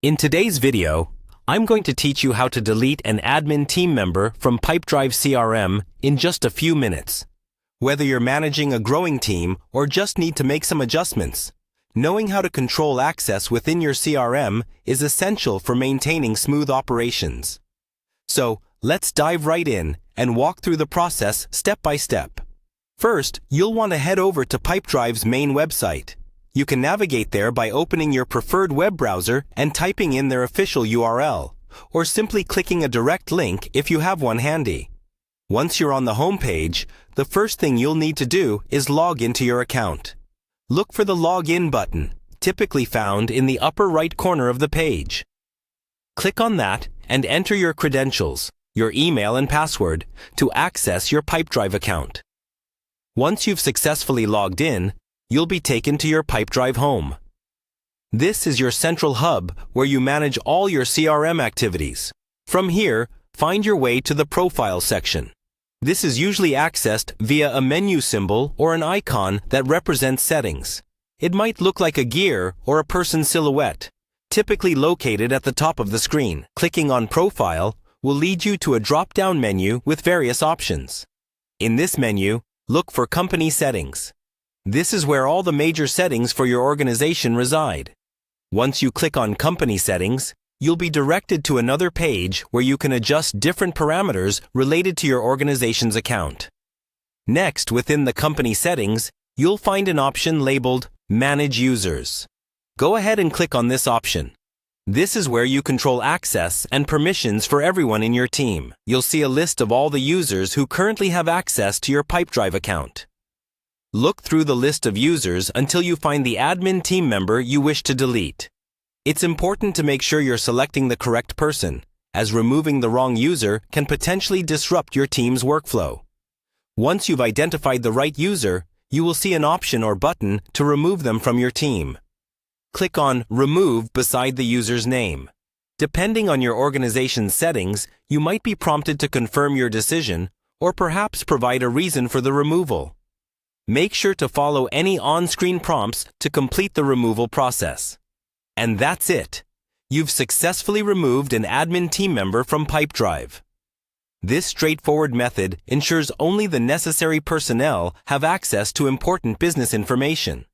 In today's video, I'm going to teach you how to delete an admin team member from Pipedrive CRM in just a few minutes. Whether you're managing a growing team or just need to make some adjustments, knowing how to control access within your CRM is essential for maintaining smooth operations. So, let's dive right in and walk through the process step by step. First, you'll want to head over to Pipedrive's main website. You can navigate there by opening your preferred web browser and typing in their official URL, or simply clicking a direct link if you have one handy. Once you're on the home page, the first thing you'll need to do is log into your account. Look for the Login button, typically found in the upper right corner of the page. Click on that and enter your credentials, your email and password, to access your Pipedrive account. Once you've successfully logged in, you'll be taken to your Pipedrive home. This is your central hub where you manage all your CRM activities. From here, find your way to the Profile section. This is usually accessed via a menu symbol or an icon that represents settings. It might look like a gear or a person's silhouette, typically located at the top of the screen. Clicking on Profile will lead you to a drop-down menu with various options. In this menu, look for Company Settings. This is where all the major settings for your organization reside. Once you click on Company Settings, you'll be directed to another page where you can adjust different parameters related to your organization's account. Next, within the Company Settings, you'll find an option labeled Manage Users. Go ahead and click on this option. This is where you control access and permissions for everyone in your team. You'll see a list of all the users who currently have access to your Pipedrive account. Look through the list of users until you find the admin team member you wish to delete. It's important to make sure you're selecting the correct person, as removing the wrong user can potentially disrupt your team's workflow. Once you've identified the right user, you will see an option or button to remove them from your team. Click on Remove beside the user's name. Depending on your organization's settings, you might be prompted to confirm your decision or perhaps provide a reason for the removal. Make sure to follow any on-screen prompts to complete the removal process. And that's it. You've successfully removed an admin team member from Pipedrive. This straightforward method ensures only the necessary personnel have access to important business information.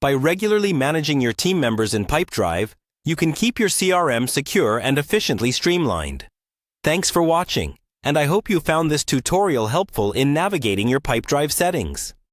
By regularly managing your team members in Pipedrive, you can keep your CRM secure and efficiently streamlined. Thanks for watching, and I hope you found this tutorial helpful in navigating your Pipedrive settings.